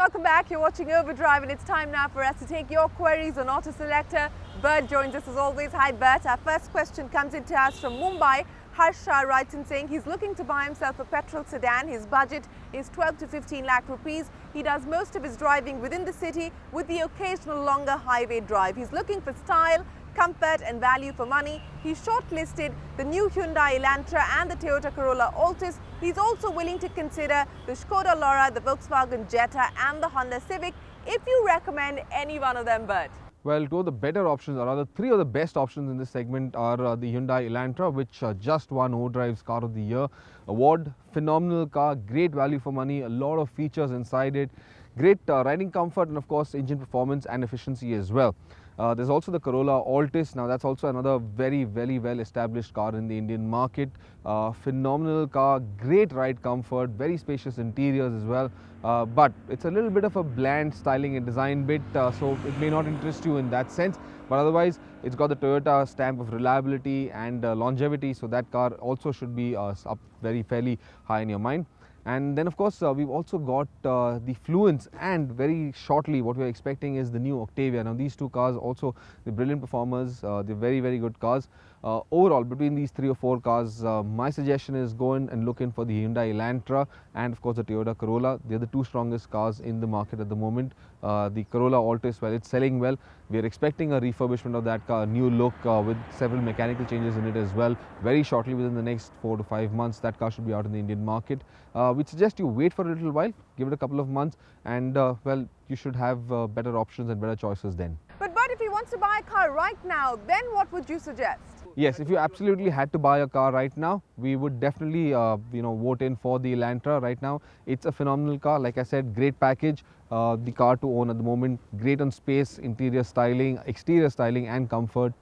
Welcome back. You're watching Overdrive and it's time now for us to take your queries on Autoselector. Bert joins us as always. Hi Bert. Our first question comes into us from Mumbai. Harsha writes in saying he's looking to buy himself a petrol sedan. His budget is 12 to 15 lakh rupees. He does most of his driving within the city with the occasional longer highway drive. He's looking for style, comfort and value for money. He's shortlisted the new Hyundai Elantra and the Toyota Corolla Altis. He's also willing to consider the Skoda Laura, the Volkswagen Jetta and the Honda Civic. If you recommend any one of them, Bert. Well, two of the better options, or rather three of the best options in this segment are the Hyundai Elantra, which just won OVERDRIVE's Car of the Year award. Phenomenal car, great value for money, a lot of features inside it, great riding comfort and of course engine performance and efficiency as well. There's also the Corolla Altis. Now that's also another very well established car in the Indian market. Phenomenal car, great ride comfort, very spacious interiors as well. But it's a little bit of a bland styling and design bit, so it may not interest you in that sense. But otherwise, it's got the Toyota stamp of reliability and longevity, so that car also should be up fairly high in your mind. And then of course we've also got the Fluence, and very shortly what we're expecting is the new Octavia. Now these two cars also, the brilliant performers, they're very good cars. Overall, between these three or four cars, my suggestion is go in and look in for the Hyundai Elantra and of course the Toyota Corolla. They're the two strongest cars in the market at the moment. The Corolla Altis, well, it's selling well. We're expecting a refurbishment of that car, new look with several mechanical changes in it as well. Very shortly, within the next 4 to 5 months, that car should be out in the Indian market. We'd suggest you wait for a little while, give it a couple of months, and well, you should have better options and better choices then. But if he wants to buy a car right now, then what would you suggest? Yes, if you absolutely had to buy a car right now, we would definitely vote in for the Elantra right now. It's a phenomenal car. Like I said, great package. The car to own at the moment, great on space, interior styling, exterior styling and comfort.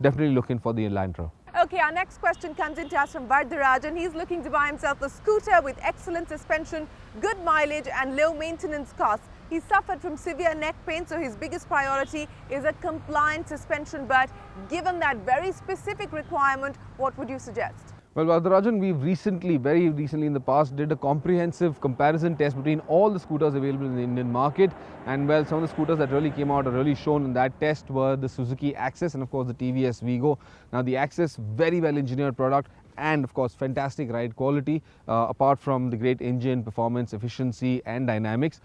Definitely looking for the Elantra. Okay, our next question comes into us from Bertrand, and he's looking to buy himself a scooter with excellent suspension, good mileage and low maintenance costs. He suffered from severe neck pain, so his biggest priority is a compliant suspension. But given that very specific requirement, what would you suggest? Well, Vardharajan, we've very recently in the past did a comprehensive comparison test between all the scooters available in the Indian market, and well, some of the scooters that really came out or really shown in that test were the Suzuki Acess and of course the TVS Wego. Now the Acess, very well engineered product and of course fantastic ride quality, apart from the great engine performance, efficiency and dynamics.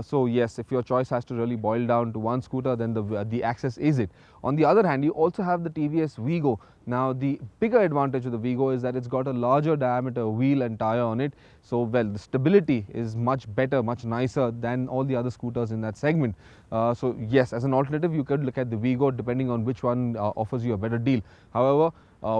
So yes, if your choice has to really boil down to one scooter, then the Acess is it. On the other hand, you also have the TVS Wego. Now the bigger advantage of the Wego is that it's got a larger diameter wheel and tire on it. So well, the stability is much better, much nicer than all the other scooters in that segment. So yes, as an alternative, you could look at the Wego depending on which one offers you a better deal. However,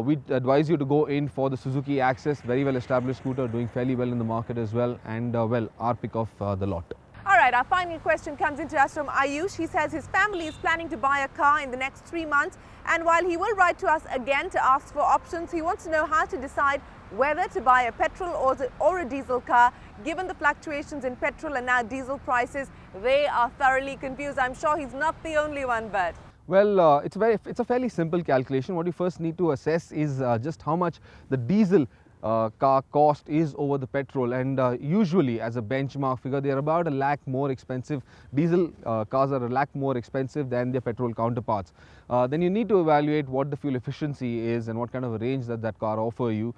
we advise you to go in for the Suzuki Acess, very well established scooter, doing fairly well in the market as well, and well, our pick of the lot. Alright, our final question comes into us from Ayush. He says his family is planning to buy a car in the next 3 months, and while he will write to us again to ask for options, he wants to know how to decide whether to buy a petrol or a diesel car. Given the fluctuations in petrol and now diesel prices, they are thoroughly confused. I'm sure he's not the only one, Bert. Well, it's a fairly simple calculation. What you first need to assess is just how much the diesel car cost is over the petrol, and usually as a benchmark figure, they are about a lakh more expensive. Diesel cars are a lakh more expensive than their petrol counterparts. Then you need to evaluate what the fuel efficiency is and what kind of a range that car offers you.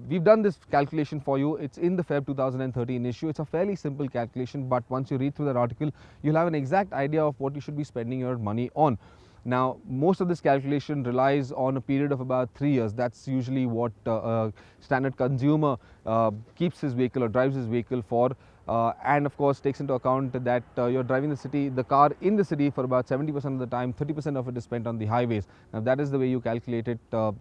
We've done this calculation for you. It's in the Feb 2013 issue. It's a fairly simple calculation, but once you read through that article, you'll have an exact idea of what you should be spending your money on. Now, most of this calculation relies on a period of about 3 years. That's usually what a standard consumer keeps his vehicle or drives his vehicle for. And of course takes into account that you're driving the car in the city for about 70% of the time, 30% of it is spent on the highways. Now if that is the way you calculate it,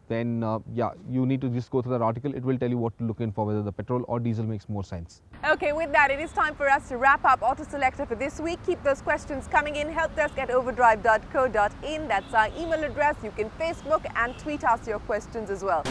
then yeah, you need to just go through that article. It will tell you what to look in for, whether the petrol or diesel makes more sense. Okay, with that, it is time for us to wrap up Autoselector for this week. Keep those questions coming in. helpdesk@overdrive.co.in. That's our email address. You can Facebook and tweet us your questions as well.